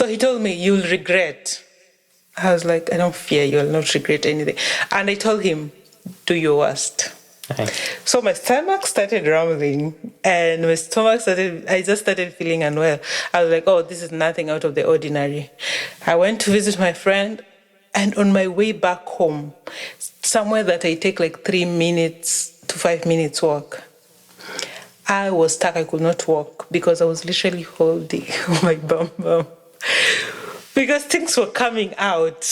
So he told me, you'll regret. I was like, I don't fear you'll not regret anything. And I told him, do your worst. Nice. So my stomach started rumbling, and I just started feeling unwell. I was like, oh, this is nothing out of the ordinary. I went to visit my friend, and on my way back home, somewhere that I take like 3 minutes to 5 minutes walk, I was stuck. I could not walk because I was literally holding my bum because things were coming out.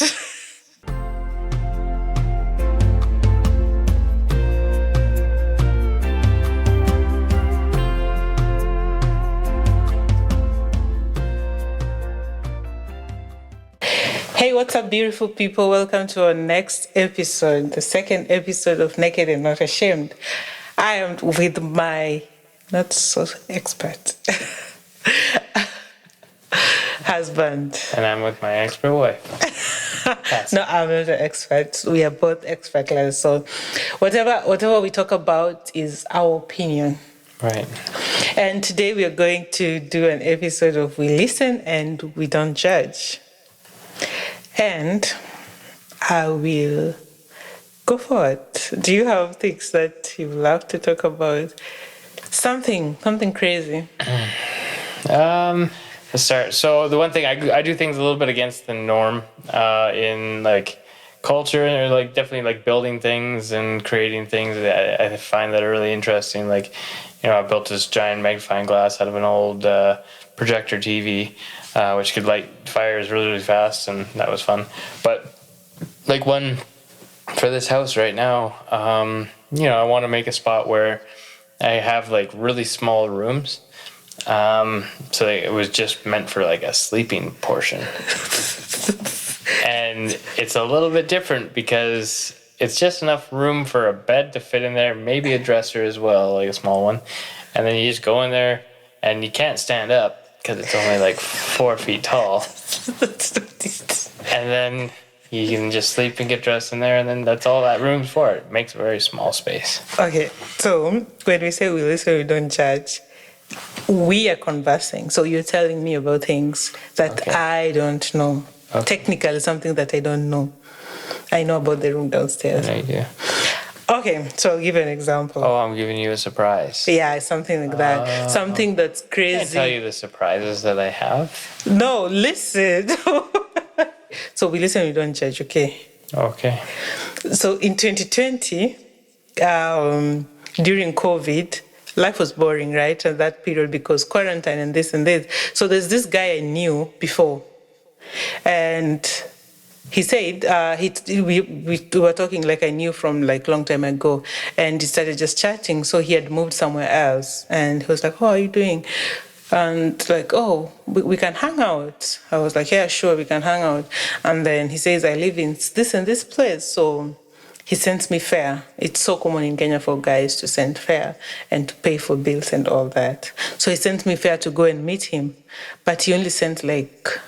Hey, what's up, beautiful people? Welcome to our next episode, the second episode of Naked and Not Ashamed. I am with my not so expert husband. And I'm with my expert wife. No, I'm not an expert. We are both expert class. So whatever we talk about is our opinion. Right. And today we are going to do an episode of We Listen and We Don't Judge. And I will go forward. Do you have things that you love to talk about? Something crazy. Let's start. So the one thing I do things a little bit against the norm in like culture, or like definitely like building things and creating things that I find that are really interesting. Like, you know, I built this giant magnifying glass out of an old projector TV, which could light fires really, really fast, and that was fun. But like one for this house right now, you know, I want to make a spot where I have like really small rooms. So it was just meant for like a sleeping portion. And it's a little bit different because it's just enough room for a bed to fit in there, maybe a dresser as well, like a small one. And then you just go in there and you can't stand up because it's only like 4 feet tall. And then you can just sleep and get dressed in there, and then that's all that room's for. It makes a very small space. Okay, so when we say we listen, we don't judge, we are conversing. So you're telling me about things that I don't know. Okay. Technically, something that I don't know. I know about the room downstairs. No idea. Okay, so I'll give you an example. Oh, I'm giving you a surprise. Yeah, something like that. Something that's crazy. I can't tell you the surprises that I have. No, listen. So we listen, we don't judge, okay? Okay. So in 2020, during COVID, life was boring, right? At that period, because quarantine and this and this. So there's this guy I knew before. And he said, we were talking like I knew from like long time ago. And he started just chatting. So he had moved somewhere else. And he was like, how are you doing? And like, oh, we can hang out. I was like, yeah, sure, we can hang out. And then he says, I live in this and this place. So he sends me fare. It's so common in Kenya for guys to send fare and to pay for bills and all that. So he sent me fare to go and meet him. But he only sent like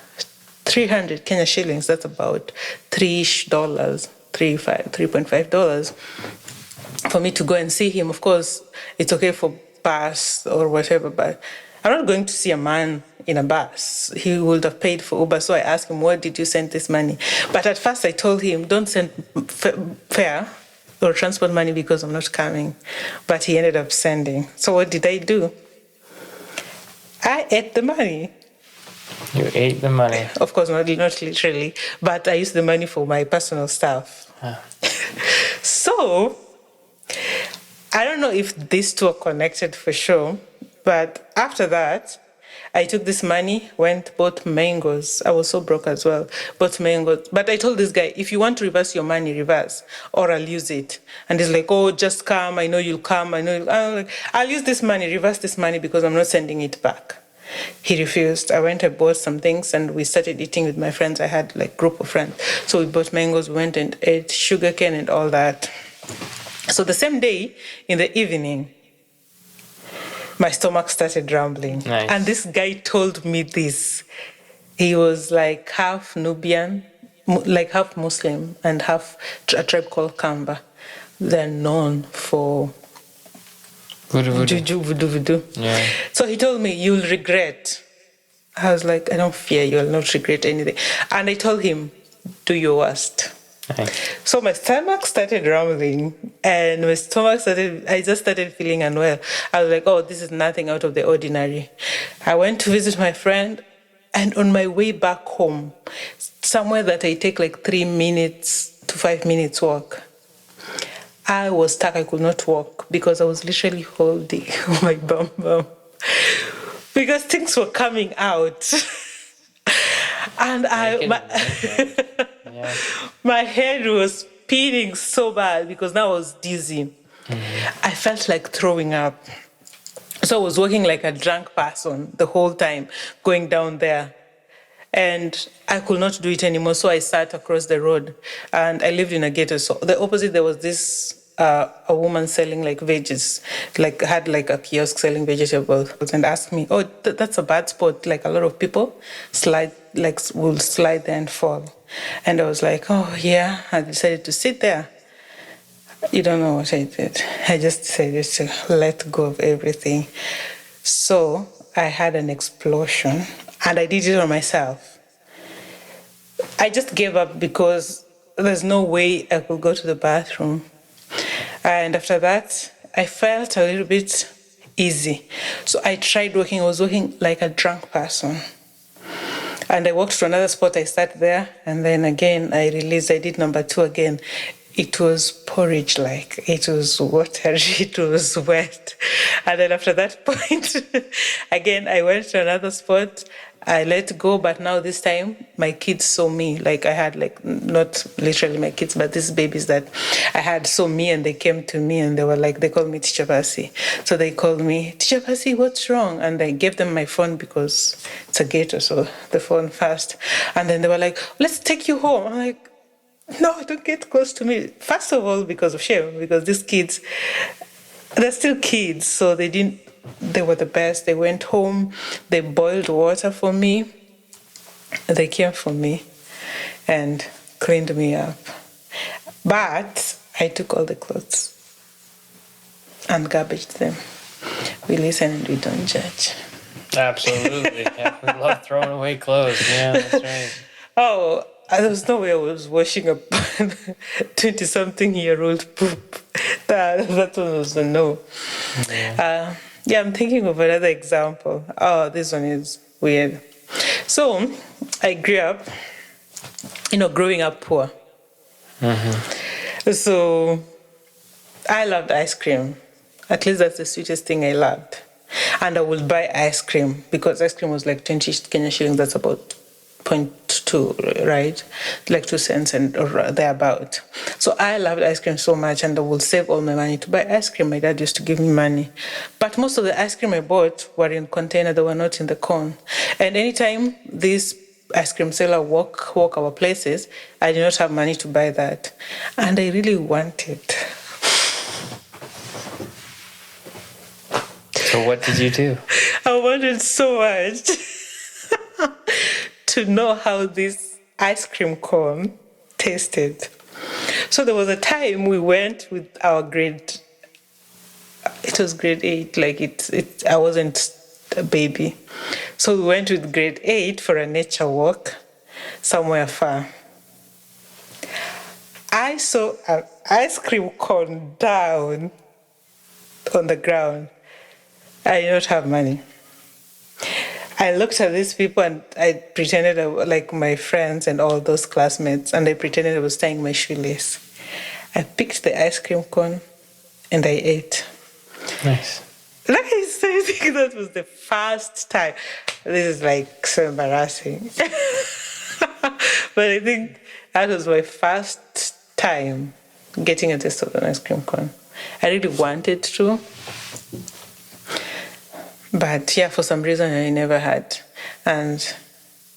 300 Kenya shillings. That's about $3-ish, $3.5 for me to go and see him. Of course, it's okay for bus or whatever, but I'm not going to see a man in a bus. He would have paid for Uber. So I asked him, where did you send this money? But at first I told him, don't send fare or transport money because I'm not coming. But he ended up sending. So what did I do? I ate the money. You ate the money. Of course, not literally, but I used the money for my personal stuff. So I don't know if these two are connected for sure. But after that, I took this money, bought mangoes. I was so broke as well, bought mangoes. But I told this guy, if you want to reverse your money, reverse, or I'll use it. And he's like, oh, just come. I know you'll come. I'm like, I'll use this money, reverse this money because I'm not sending it back. He refused. I bought some things, and we started eating with my friends. I had like a group of friends. So we bought mangoes, went and ate sugarcane and all that. So the same day, in the evening, my stomach started rumbling. Nice. And this guy told me this. He was like half Nubian, like half Muslim, and half a tribe called Kamba. They're known for voodoo. Juju, voodoo. Yeah. So he told me, you'll regret I was like, I don't fear you. I'll not regret anything. And I told him, do your worst. Nice. So my stomach started rumbling and I just started feeling unwell. I was like, oh, this is nothing out of the ordinary. I went to visit my friend, and on my way back home, somewhere that I take like 3 minutes to 5 minutes walk, I was stuck. I could not walk because I was literally holding my bum because things were coming out. And Yeah. my head was spinning so bad because now I was dizzy. I felt like throwing up. So I was walking like a drunk person the whole time, going down there. And I could not do it anymore, so I sat across the road. And I lived in a ghetto, so the opposite, there was this a woman selling like veggies, like had like a kiosk selling vegetables, and asked me, "Oh, that's a bad spot. Like a lot of people will slide there and fall." And I was like, "Oh yeah." I decided to sit there. You don't know what I did. I just decided to let go of everything. So I had an explosion, and I did it on myself. I just gave up because there's no way I could go to the bathroom. And after that, I felt a little bit easy. So I tried walking. I was walking like a drunk person. And I walked to another spot. I sat there, and then again I released. I did number 2 again. It was porridge-like. It was watery. It was wet. And then after that point, again I went to another spot. I let go, but now this time my kids saw me. Like I had like not literally my kids, but these babies that I had saw me, and they came to me and they were like, they called me Teacher Pasi. So they called me, Teacher Pasi, what's wrong? And I gave them my phone because it's a ghetto, so the phone first. And then they were like, let's take you home. I'm like, no, don't get close to me. First of all, because of shame, because these kids, they're still kids, so they were the best. They went home, they boiled water for me, they came for me and cleaned me up. But I took all the clothes and garbaged them. We listen and we don't judge. Absolutely. Yeah, we love throwing away clothes. Yeah, that's right. Oh, there was no way I was washing a 20-something-year-old poop. That one was a no. Yeah. I'm thinking of another example. Oh, this one is weird. So, I grew up, growing up poor. So, I loved ice cream. At least that's the sweetest thing I loved. And I would buy ice cream because ice cream was like 20 Kenya shillings. That's about 0.2, right? Like 2 cents and or thereabout. So I loved ice cream so much, and I would save all my money to buy ice cream. My dad used to give me money. But most of the ice cream I bought were in container. They were not in the cone. And anytime this ice cream seller walk our places, I did not have money to buy that. And I really wanted. So what did you do? I wanted so much to know how this ice cream cone tasted. So there was a time we went with our grade, it was grade 8, like I wasn't a baby. So we went with grade 8 for a nature walk somewhere far. I saw an ice cream cone down on the ground. I did not have money. I looked at these people and I pretended like my friends and all those classmates, and I pretended I was tying my shoelace. I picked the ice cream cone and I ate. Nice. Nice. I think that was the first time. This is like so embarrassing. But I think that was my first time getting a taste of an ice cream cone. I really wanted to. But yeah, for some reason I never had. And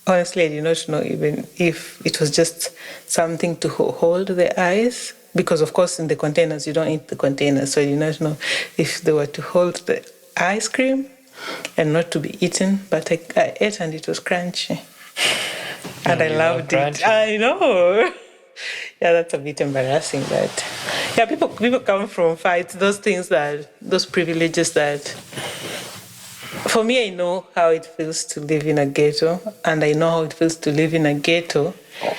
honestly, I did not know even if it was just something to hold the ice. Because of course in the containers, you don't eat the containers. So I did not know if they were to hold the ice cream and not to be eaten. But I ate and it was crunchy. And I loved it. I know. Yeah, that's a bit embarrassing, but yeah, people come from fights, those privileges that For me, I know how it feels to live in a ghetto, and I know how it feels to live in a ghetto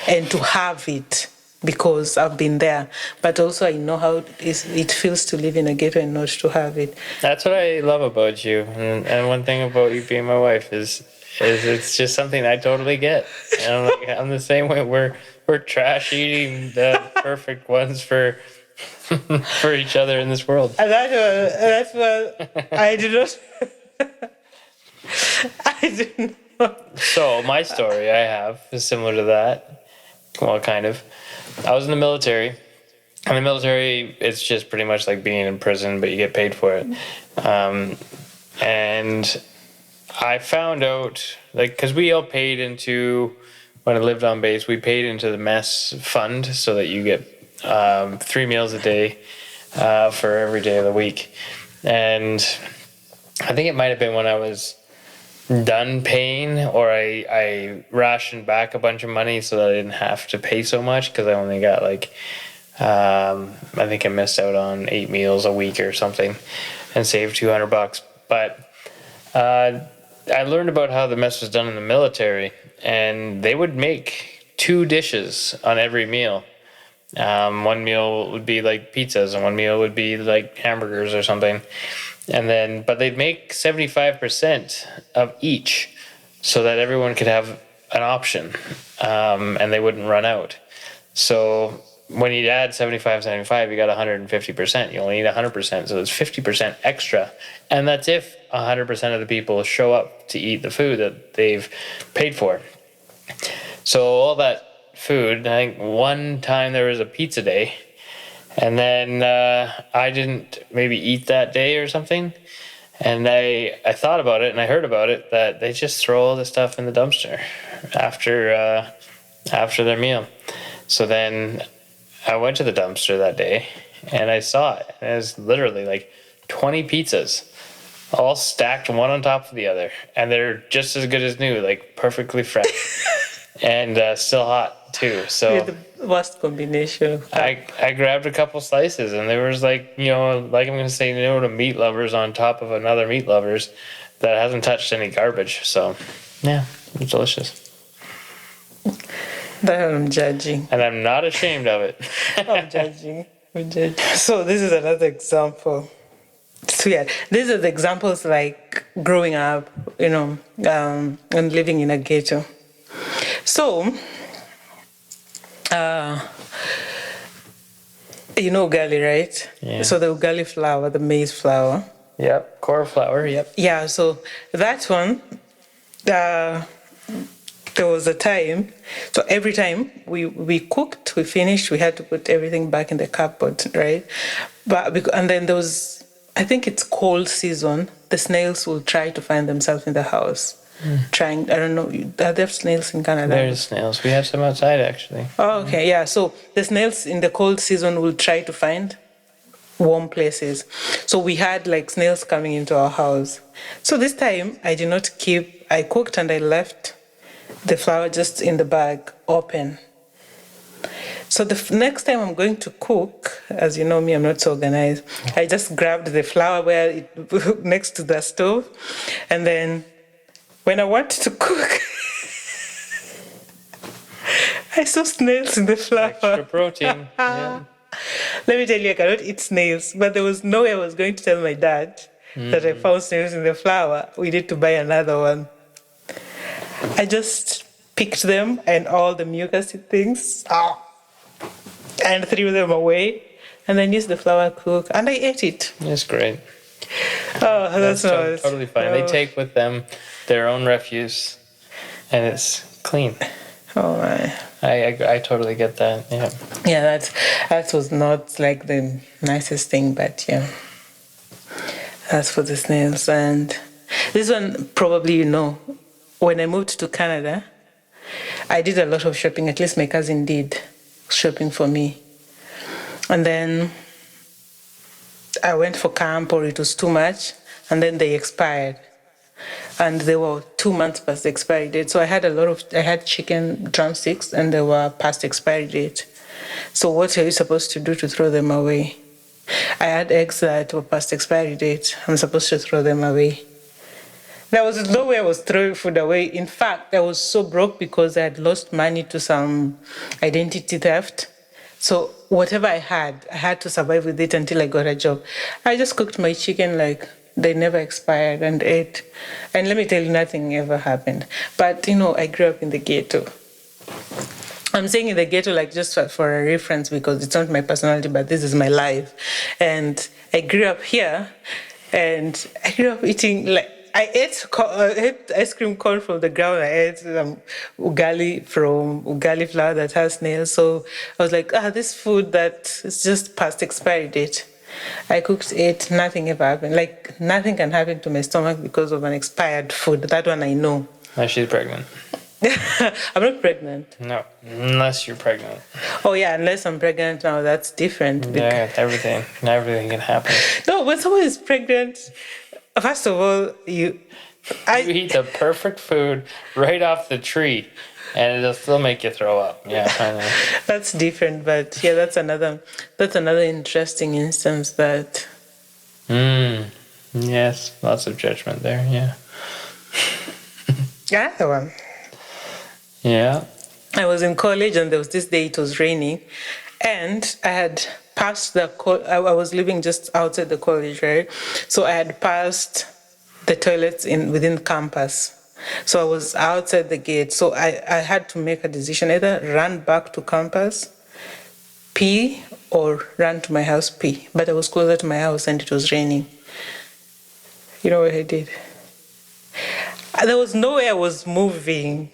and to have it because I've been there. But also, I know how it feels to live in a ghetto and not to have it. That's what I love about you, and one thing about you being my wife is it's just something I totally get. And I'm the same way. We're trash eating the perfect ones for for each other in this world. And that's what I do not. I do not. So my story I have is similar to that. Well, kind of. I was in the military. In the military, it's just pretty much like being in prison, but you get paid for it. And I found out, like, because we all paid into, when I lived on base, we paid into the mess fund so that you get 3 meals a day for every day of the week. And I think it might have been when I was done paying, or I rationed back a bunch of money so that I didn't have to pay so much, because I only got like I think I missed out on 8 meals a week or something and saved $200. But I learned about how the mess was done in the military, and they would make 2 dishes on every meal. One meal would be like pizzas, and one meal would be like hamburgers or something. And then, but they'd make 75% of each so that everyone could have an option, and they wouldn't run out. So when you add 75, you got 150%. You only need 100%, so it's 50% extra. And that's if 100% of the people show up to eat the food that they've paid for. So all that food, I think one time there was a pizza day, and then I didn't maybe eat that day or something. And I thought about it, and I heard about it, that they just throw all the stuff in the dumpster after their meal. So then I went to the dumpster that day, and I saw it. And it was literally like 20 pizzas, all stacked one on top of the other. And they're just as good as new, like perfectly fresh. And still hot too. So You're the worst combination. I grabbed a couple slices, and there was like, like I'm going to say no to meat lovers on top of another meat lovers that hasn't touched any garbage. So yeah, it's delicious. That I'm judging. And I'm not ashamed of it. I'm judging. So this is another example. It's weird. These are the examples like growing up, and living in a ghetto. So, ugali, right? Yeah. So the ugali flour, the maize flour. Yep, core flour, yep. Yeah, so that one, there was a time, so every time we cooked, we finished, we had to put everything back in the cupboard, right? And then there was, I think it's cold season, the snails will try to find themselves in the house. Trying, I don't know, are there snails in Canada? There's snails. We have some outside, actually. Oh, okay, yeah. So the snails in the cold season will try to find warm places. So we had like snails coming into our house. So this time I did not I cooked and I left the flour just in the bag open. So the next time I'm going to cook, as you know me, I'm not so organized. I just grabbed the flour next to the stove, and then when I wanted to cook, I saw snails in the flour. Extra protein. Yeah. Let me tell you, I cannot eat snails, but there was no way I was going to tell my dad that I found snails in the flour. We need to buy another one. I just picked them and all the mucousy things and threw them away, and then used the flour to cook, and I ate it. It's great. Oh, that's nice. Totally fine. They take with them their own refuse, and it's clean. Oh my. I totally get that. Yeah. Yeah, that was not like the nicest thing, but yeah. That's for the snails. And this one, probably when I moved to Canada, I did a lot of shopping. At least my cousin did shopping for me. And then I went for camp, or it was too much, and then they expired. And they were 2 months past the expiry date. So I had chicken drumsticks, and they were past expiry date. So what are you supposed to do to throw them away? I had eggs that were past expiry date. I'm supposed to throw them away. There was no way I was throwing food away. In fact, I was so broke because I had lost money to some identity theft. So whatever I had to survive with it until I got a job. I just cooked my chicken like they never expired and ate. And let me tell you, nothing ever happened. But, I grew up in the ghetto. I'm saying in the ghetto like just for a reference because it's not my personality, but this is my life. And I grew up here and I grew up eating like, I ate ice cream cone from the ground. I ate ugali from ugali flour that has snails. So I was like, this food that is just past expiry date. I cooked it, nothing ever happened. Like nothing can happen to my stomach because of an expired food. That one I know. Now she's pregnant. I'm not pregnant. No, unless you're pregnant. Oh yeah, unless I'm pregnant now, that's different. Yeah, everything can happen. No, when someone is pregnant, first of all, You eat the perfect food right off the tree, and it'll still make you throw up. Yeah, I know. That's different, but yeah, that's another interesting instance that. Yes, lots of judgment there. Yeah. Yeah, the one. Yeah. I was in college and there was this day it was raining, and I had passed I was living just outside the college, right? So I had passed the toilets within campus. So I was outside the gate. So I had to make a decision, either run back to campus, pee, or run to my house, pee. But I was closer to my house and it was raining. You know what I did? There was no way I was moving.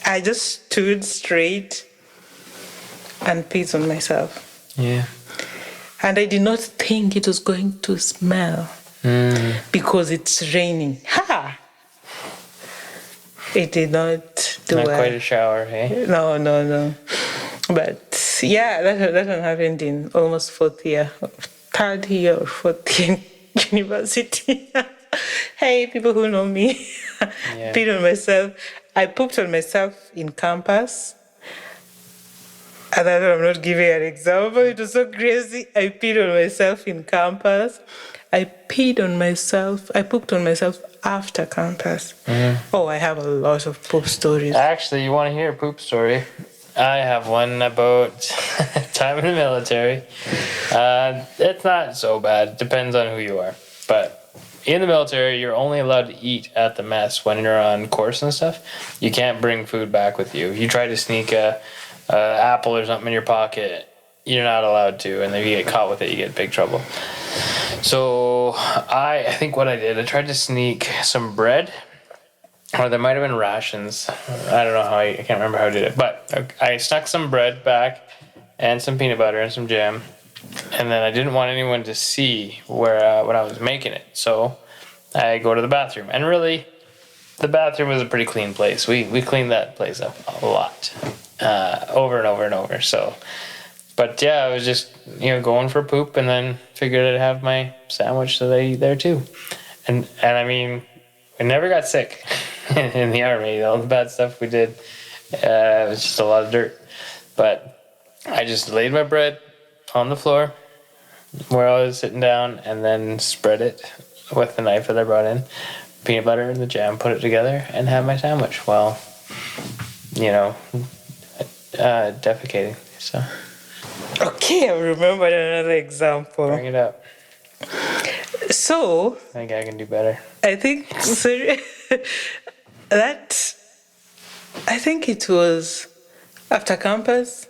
I just stood straight and peed on myself. Yeah. And I did not think it was going to smell because it's raining. Ha! It did not do Not well. quite a shower, hey? No. But yeah, that one happened in almost third year or fourth year in university. Hey, people who know me. Yeah. Peed on myself. I pooped on myself in campus. And I'm not giving an example. It was so crazy. I peed on myself in campus. I pooped on myself after campus. Oh, I have a lot of poop stories. Actually, you want to hear a poop story? I have one about time in the military. It's not so bad. Depends on who you are. But in the military, you're only allowed to eat at the mess when you're on course and stuff. You can't bring food back with you. You try to sneak a apple or something in your pocket, you're not allowed to. And if you get caught with it, you get in big trouble. So I think what I did, I tried to sneak some bread. Or there might have been rations. I don't know how I can't remember how I did it. But I snuck some bread back and some peanut butter and some jam. And then I didn't want anyone to see where when I was making it. So I go to the bathroom. And really, the bathroom was a pretty clean place. We cleaned that place up a lot. Over and over and over. So, but yeah, I was just, going for poop and then figured I'd have my sandwich that I eat there too. And I mean, I never got sick in the army. All the bad stuff we did, it was just a lot of dirt. But I just laid my bread on the floor where I was sitting down and then spread it with the knife that I brought in, peanut butter and the jam, put it together and have my sandwich while, defecating. So. Okay, I remembered another example. Bring it up. So. I think I can do better. I think I think it was after campus,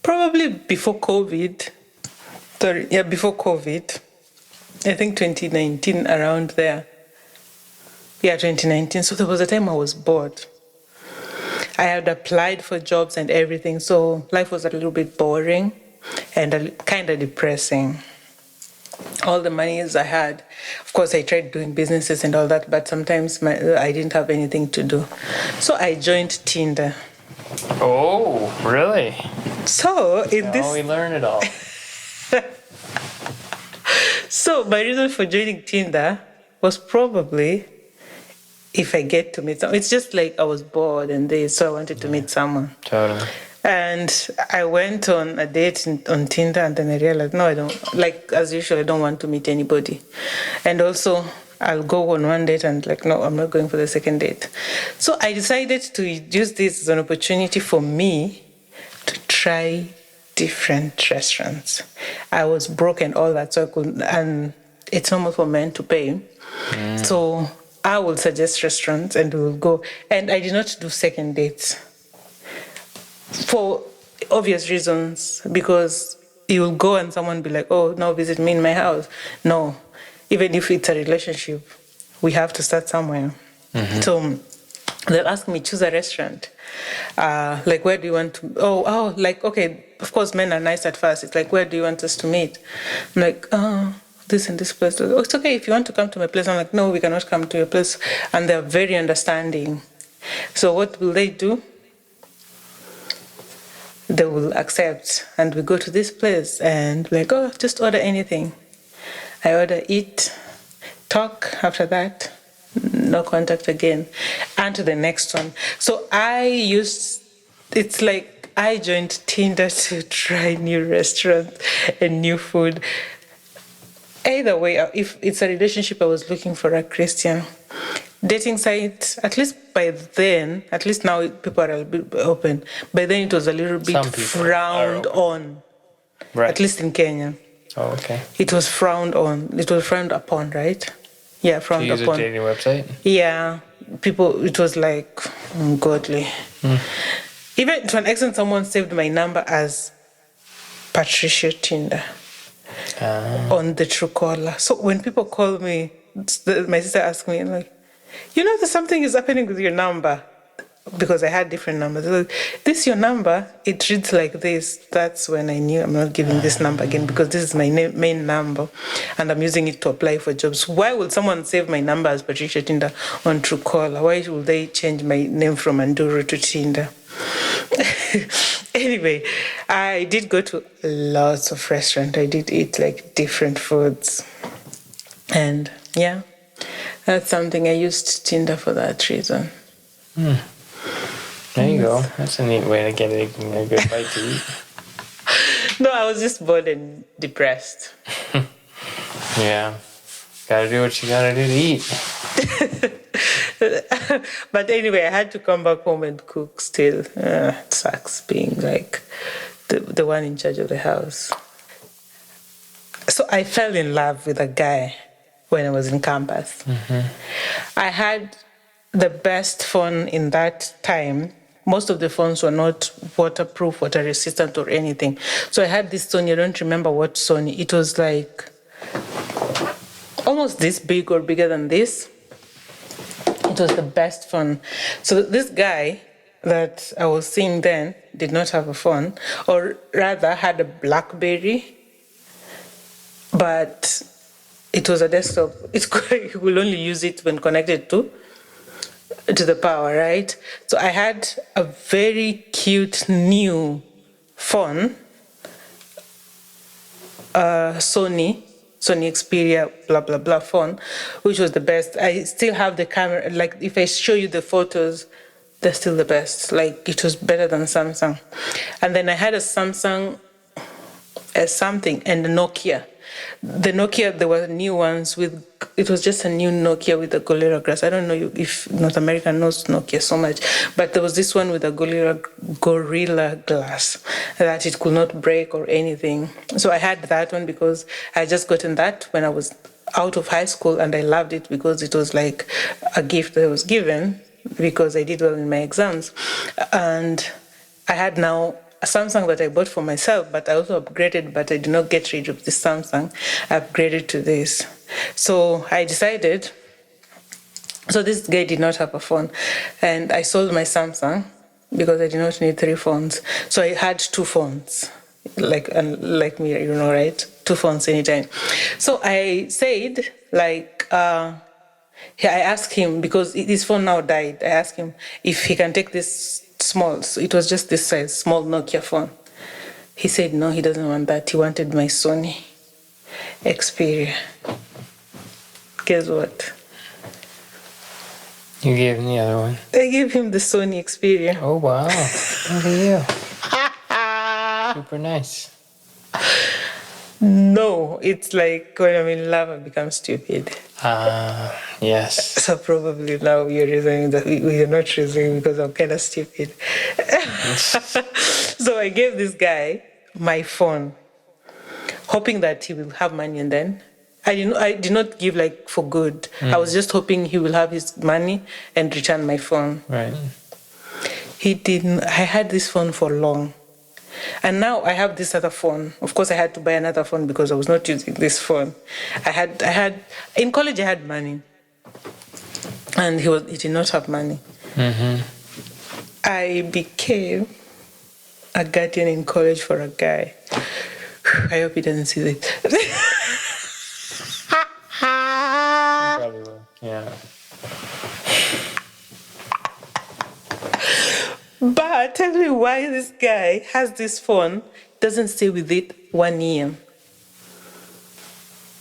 probably before COVID. Before COVID. I think 2019, around there. Yeah, 2019. So there was a time I was bored. I had applied for jobs and everything, so life was a little bit boring and kind of depressing. All the monies I had, of course, I tried doing businesses and all that, but sometimes I didn't have anything to do. So I joined Tinder. Oh, really? So we learn it all. So my reason for joining Tinder was probably if I get to meet someone. It's just like I was bored so I wanted to meet someone. Totally. And I went on a date on Tinder, and then I realized, no, I don't, like as usual, I don't want to meet anybody. And also, I'll go on one date and like, no, I'm not going for the second date. So I decided to use this as an opportunity for me to try different restaurants. I was broke and all that, so I could, and it's normal for men to pay. So I will suggest restaurants and we'll go. And I did not do second dates for obvious reasons, because you'll go and someone be like, oh, now visit me in my house. No, even if it's a relationship, we have to start somewhere. So they'll ask me, choose a restaurant. Like, where do you want to? Oh, like, okay, of course, men are nice at first. It's like, where do you want us to meet? I'm like, this and this place. Oh, it's okay if you want to come to my place. I'm like, no, we cannot come to your place. And they're very understanding. So what will they do? They will accept, and we go to this place and like, oh, just order anything. I order, eat, talk. After that, no contact again, and to the next one. So it's like I joined Tinder to try new restaurants and new food. Either way, if it's a relationship, I was looking for a Christian. Dating site, at least by then, at least now people are a bit open. By then it was a little bit frowned on, Right. at least in Kenya. Oh, okay. It was frowned on. It was frowned upon, right? Yeah, frowned Do you use upon. a dating website? Yeah, people, it was like ungodly. Even to an extent, someone saved my number as Patricia Tinder on the Truecaller. So when people call me, my sister asked me, like, you know, there's something is happening with your number. Because I had different numbers. Like, this your number, it reads like this. That's when I knew I'm not giving this number again, because this is my main number and I'm using it to apply for jobs. Why would someone save my number as Patricia Tinder on Truecaller? Why would they change my name from Anduru to Tinder? Anyway, I did go to lots of restaurants. I did eat like different foods. And yeah, that's something I used Tinder for that reason. There you go. That's a neat way to get a good bite to eat. No, I was just bored and depressed. Yeah. Gotta do what you gotta do to eat. But anyway, I had to come back home and cook still. It sucks being like the one in charge of the house. So I fell in love with a guy when I was in campus. I had the best phone in that time. Most of the phones were not waterproof, water resistant or anything. So I had this Sony, I don't remember what Sony. It was like almost this big or bigger than this. It was the best phone. So this guy that I was seeing then did not have a phone, or rather had a BlackBerry, but it was a desktop. You will only use it when connected to the power, right? So I had a very cute new phone, Sony Xperia blah blah blah phone, which was the best. I still have the camera. Like if I show you the photos, they're still the best. Like it was better than Samsung. And then I had a Samsung something and a Nokia. The Nokia, there were new ones with, it was just a new Nokia with a Gorilla Glass. I don't know if North America knows Nokia so much, but there was this one with a Gorilla Glass that it could not break or anything. So I had that one because I had just gotten that when I was out of high school, and I loved it because it was like a gift that was given because I did well in my exams. And I had now a Samsung that I bought for myself, but I also upgraded, but I did not get rid of this Samsung. I upgraded to this. So I decided, so this guy did not have a phone, and I sold my Samsung because I did not need 3 phones. So I had 2 phones, like me, you know, right? 2 phones anytime. So I said, like, I asked him, because his phone now died, I asked him if he can take this small, so it was just this size, small Nokia phone. He said no, he doesn't want that. He wanted my Sony Xperia. Guess what? You gave him the other one. I gave him the Sony Xperia. Oh, wow. Look at you. Super nice. No, it's like when I'm in love, I become stupid. Yes. So probably now you're reasoning that we are not reasoning because I'm kind of stupid. So I gave this guy my phone, hoping that he will have money, and then I did not give like for good. I was just hoping he will have his money and return my phone. Right. He didn't. I had this phone for long. And now I have this other phone. Of course, I had to buy another phone because I was not using this phone. In college, I had money. And he did not have money. Mm-hmm. I became a guardian in college for a guy. I hope he doesn't see this. Probably will. Yeah. But tell me why this guy has this phone, doesn't stay with it 1 year.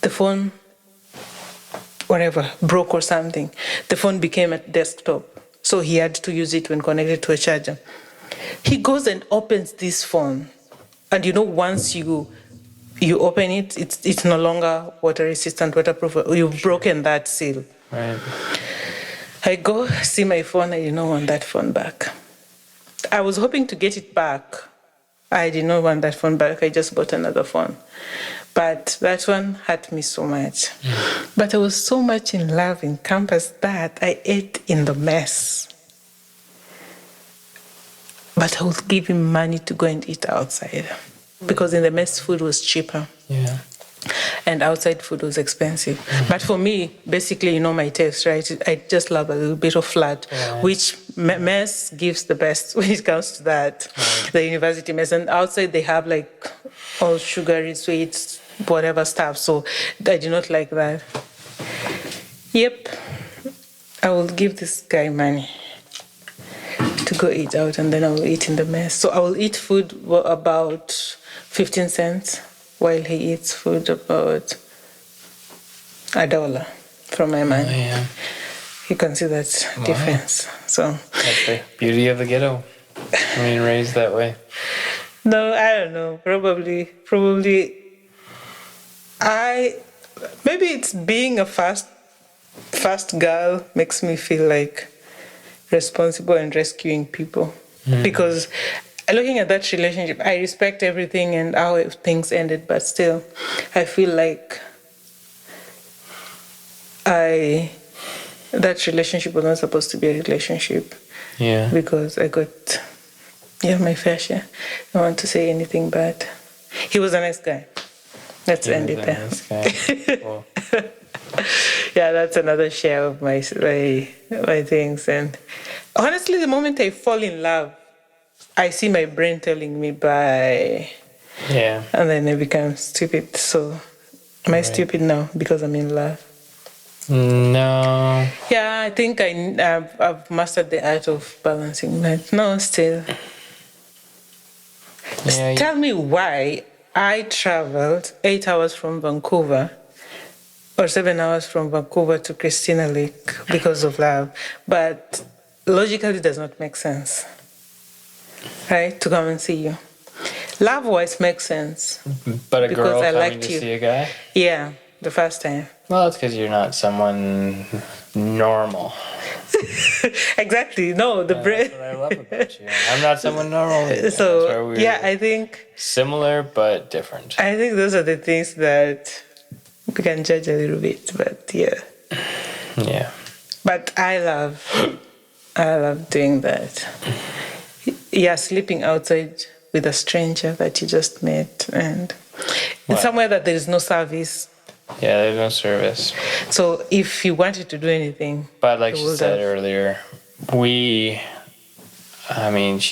The phone, whatever, broke or something. The phone became a desktop. So he had to use it when connected to a charger. He goes and opens this phone. And once you open it, it's no longer water resistant, waterproof. You've broken that seal. Right. I go see my phone. I did not want that phone back. I was hoping to get it back. I did not want that phone back. I just bought another phone. But that one hurt me so much. But I was so much in love in campus that I ate in the mess. But I would give him money to go and eat outside. Because in the mess, food was cheaper. Yeah. And outside food was expensive. But for me, basically, my taste, right? I just love a little bit of flat, which mess gives the best when it comes to that. Right. The university mess. And outside they have like all sugary sweets, whatever stuff. So I do not like that. Yep. I will give this guy money to go eat out, and then I will eat in the mess. So I will eat food about 15 cents. While he eats food about $1 from my money. Oh, yeah. You can see that difference. So that's the beauty of the ghetto. Raised that way. No, I don't know. Probably maybe it's being a fast girl makes me feel like responsible and rescuing people. Because looking at that relationship, I respect everything and how things ended, but still, I feel like that relationship was not supposed to be a relationship. Yeah. Because I got, my fair share. I don't want to say anything bad. He was a nice guy. Let's end it there. Nice guy. Cool. Yeah, that's another share of my things. And honestly, the moment I fall in love, I see my brain telling me bye. Yeah. And then I become stupid. So am I stupid now because I'm in love? No. Yeah, I think I've mastered the art of balancing that. No, still. Yeah, tell me why I traveled 8 hours from Vancouver or 7 hours from Vancouver to Christina Lake because of love. But logically it does not make sense. Right, to come and see you. Love-wise makes sense. But a girl coming to see a guy? Yeah, the first time. Well, it's because you're not someone normal. Exactly. No, that's what I love about you. I'm not someone normal either. So, I think... Similar, but different. I think those are the things that we can judge a little bit, but yeah. Yeah. But I love doing that. Yeah, sleeping outside with a stranger that you just met, and in somewhere that there is no service. Yeah, there's no service. So if you wanted to do anything... But like she said earlier, she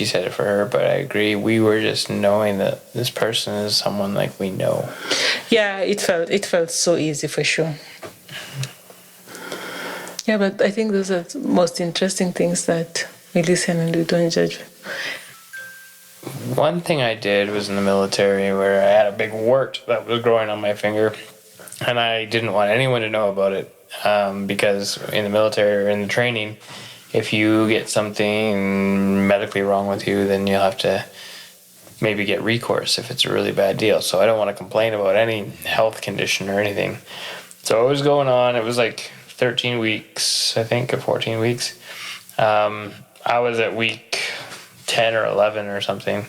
said it for her, but I agree, we were just knowing that this person is someone like we know. Yeah, it felt so easy for sure. Yeah, but I think those are the most interesting things that we listen and we don't judge. One thing I did was in the military where I had a big wart that was growing on my finger, and I didn't want anyone to know about it because in the military or in the training, if you get something medically wrong with you, then you'll have to maybe get recourse if it's a really bad deal. So I don't want to complain about any health condition or anything. So it was going on. It was like 13 weeks, I think, or 14 weeks. I was at week 10 or 11 or something.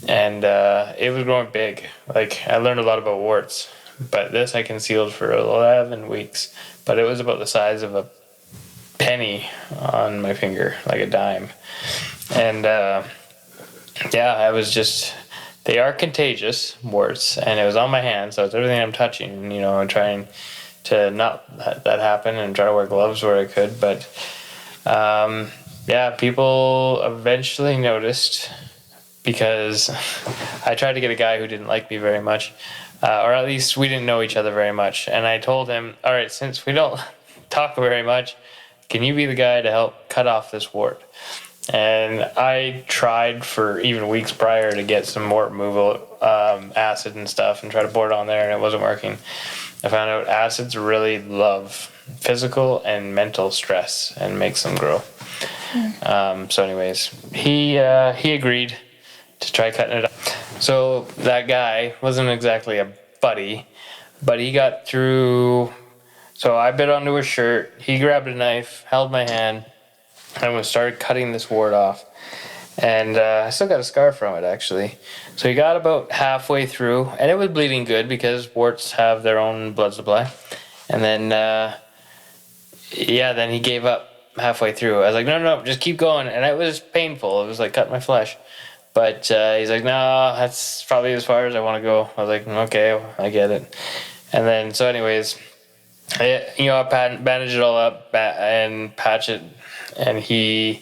And it was growing big. Like, I learned a lot about warts. But this I concealed for 11 weeks. But it was about the size of a penny on my finger, like a dime. And yeah, I was just, they are contagious, warts, and it was on my hand, so it's everything I'm touching, you know, trying to not let that happen and try to wear gloves where I could. But yeah, people eventually noticed because I tried to get a guy who didn't like me very much, or at least we didn't know each other very much. And I told him, all right, since we don't talk very much, can you be the guy to help cut off this wart? And I tried for even weeks prior to get some wart removal acid and stuff and try to pour it on there, and it wasn't working. I found out acids really love physical and mental stress and makes them grow. So anyways, he agreed to try cutting it up. So that guy wasn't exactly a buddy, but he got through. So I bit onto his shirt. He grabbed a knife, held my hand, and we started cutting this wart off. And I still got a scar from it, actually. So he got about halfway through, and it was bleeding good because warts have their own blood supply. And then, yeah, then he gave up halfway through. I was like, no, just keep going. And it was painful. It was like cutting my flesh. But he's like, no, that's probably as far as I want to go. I was like, okay, I get it. And then, so anyways, I bandage it all up and patch it. And we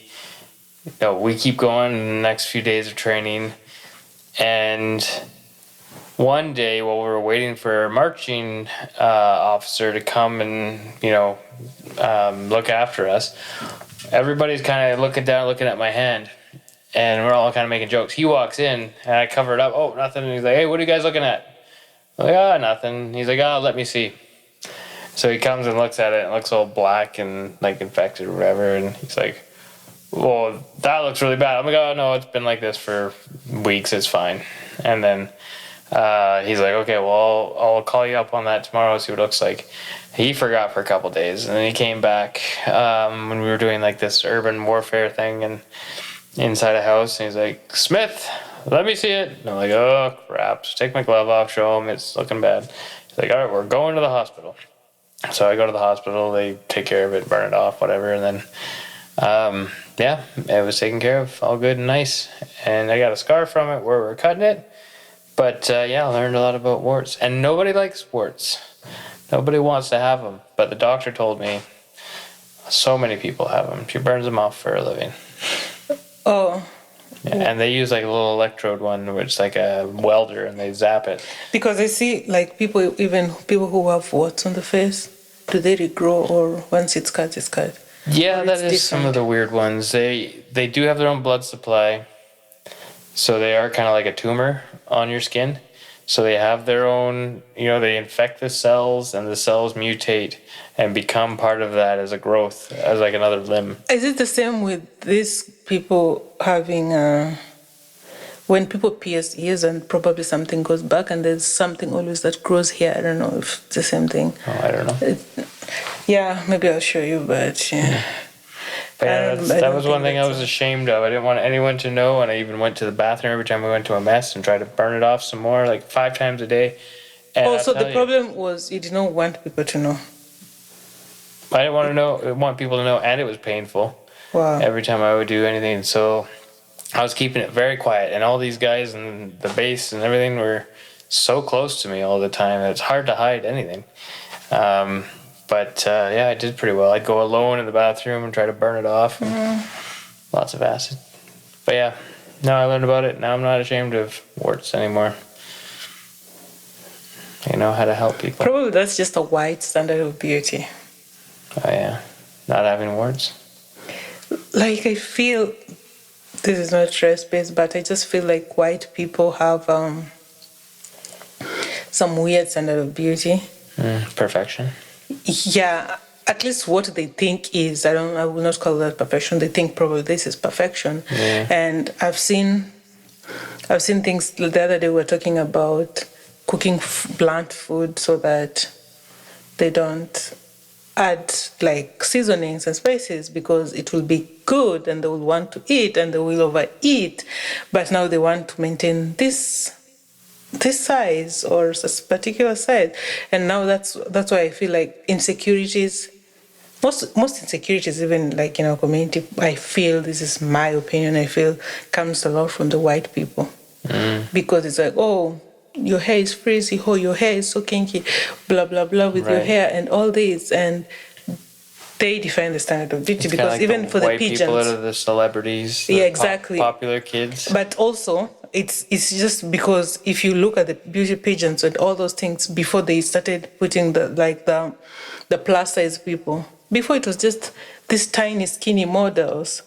keep going in the next few days of training. And one day while we were waiting for our marching officer to come and, look after us, everybody's kind of looking at my hand. And we're all kind of making jokes. He walks in, and I cover it up. Oh, nothing. And he's like, hey, what are you guys looking at? I'm like, nothing. He's like, let me see. So he comes and looks at it, and it looks all black and, like, infected or whatever. And he's like, well, that looks really bad. I'm like, oh, no, it's been like this for weeks. It's fine. And then he's like, okay, well, I'll call you up on that tomorrow, see what it looks like. He forgot for a couple days, and then he came back when we were doing, like, this urban warfare thing, and inside a house, and he's like, Smith, let me see it. And I'm like, oh crap, just take my glove off, show him, it's looking bad. He's like, all right, we're going to the hospital. So I go to the hospital, they take care of it, burn it off, whatever, and then yeah, it was taken care of, all good and nice. And I got a scar from it where we're cutting it. But yeah, I learned a lot about warts, and nobody likes warts. Nobody wants to have them, but the doctor told me so many people have them. She burns them off for a living. Oh. Yeah, and they use like a little electrode one, which is like a welder, and they zap it. Because I see like people who have warts on the face, do they regrow, or once it's cut, it's cut? Yeah, or that is some of the weird ones. They do have their own blood supply, so they are kind of like a tumor on your skin. So they have their own, they infect the cells, and the cells mutate and become part of that as a growth, as like another limb. Is it the same with these people having, when people pierce ears and probably something goes back and there's something always that grows here? I don't know if it's the same thing. Oh, I don't know. Yeah, maybe I'll show you, but yeah. But yeah, that was one thing I was ashamed of. I didn't want anyone to know, and I even went to the bathroom every time we went to a mess and tried to burn it off some more, like 5 times a day. And so the problem was you didn't want people to know. I didn't want people to know, and it was painful. Wow. Every time I would do anything. So I was keeping it very quiet, and all these guys and the base and everything were so close to me all the time that it's hard to hide anything. But yeah, I did pretty well. I'd go alone in the bathroom and try to burn it off. Lots of acid. But yeah, now I learned about it. Now I'm not ashamed of warts anymore. I know how to help people. Probably that's just a white standard of beauty. Oh yeah, not having warts. Like I feel, this is not stress-based, but I just feel like white people have some weird standard of beauty. Perfection. Yeah, at least what they think is, I will not call that perfection. They think probably this is perfection. Yeah. And I've seen I've seen things. The other day we were talking about cooking bland food so that they don't add like seasonings and spices because it will be good and they will want to eat and they will overeat. But now they want to maintain this size or this particular size, and now that's why I feel like insecurities. Most insecurities, even like in our community, I feel, this is my opinion, I feel comes a lot from the white people. Because it's like, oh, your hair is frizzy, oh, your hair is so kinky, blah blah blah with your Right. hair and all this, and they define the standard of beauty. It's kinda because like even for the white people pigeons, out of the celebrities, Yeah, the exactly. popular kids. but also it's just because if you look at the beauty pageants and all those things before they started putting the plus size people, before it was just these tiny skinny models.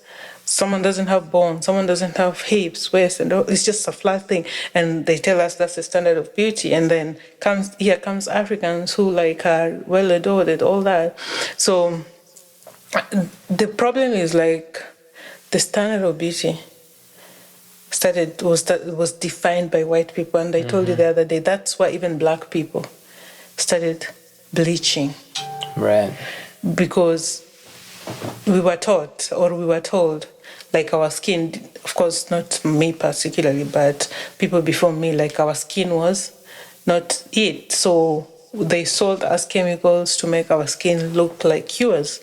Someone doesn't have bones, someone doesn't have hips, waist, and all, it's just a flat thing, and they tell us that's the standard of beauty. And then comes Africans who like are well adored and all that. So the problem is like the standard of beauty was defined by white people, and I told you the other day that's why even black people started bleaching, Right. because we were taught or we were told like our skin, of course not me particularly, but people before me, like our skin was not it, so they sold us chemicals to make our skin look like yours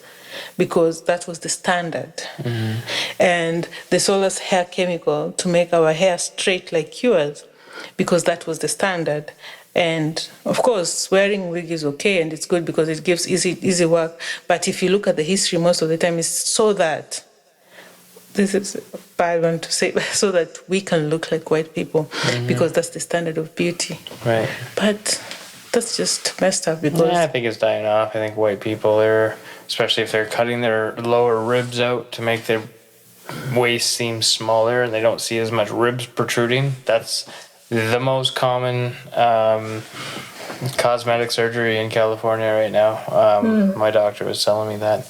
because that was the standard. And they sold us hair chemical to make our hair straight like yours because that was the standard. And of course, wearing wig is okay and it's good because it gives easy work. But if you look at the history, most of the time it's so that, this is a bad one to say, so that we can look like white people because that's the standard of beauty. Right. But that's just messed up because Yeah, I think it's dying off. I think white people are, especially if they're cutting their lower ribs out to make their waist seem smaller and they don't see as much ribs protruding. That's the most common cosmetic surgery in California right now. My doctor was telling me that.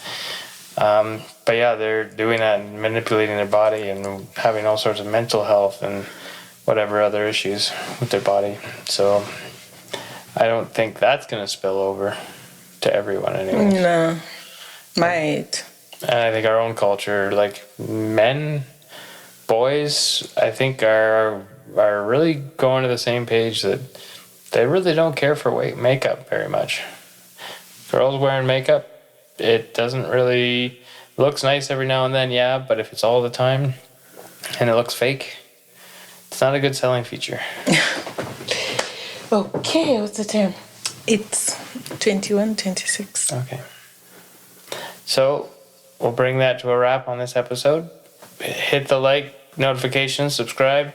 But yeah, they're doing that and manipulating their body and having all sorts of mental health and whatever other issues with their body. So I don't think that's going to spill over to everyone anyway. no, might. And I think our own culture, like men, boys, I think are really going to the same page that they really don't care for makeup very much. Girls wearing makeup, it doesn't really, looks nice every now and then, yeah, but if it's all the time and it looks fake, it's not a good selling feature. Okay, what's the time? It's 21:26. Okay. So we'll bring that to a wrap on this episode. Hit the like, notification, subscribe,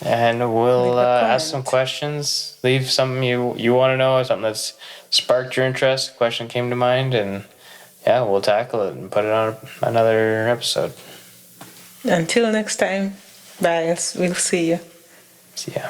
and we'll Leave a ask some comment. questions. Leave something you want to know, something that's sparked your interest, question came to mind, and yeah, we'll tackle it and put it on another episode. Until next time, bye. We'll see you. See ya.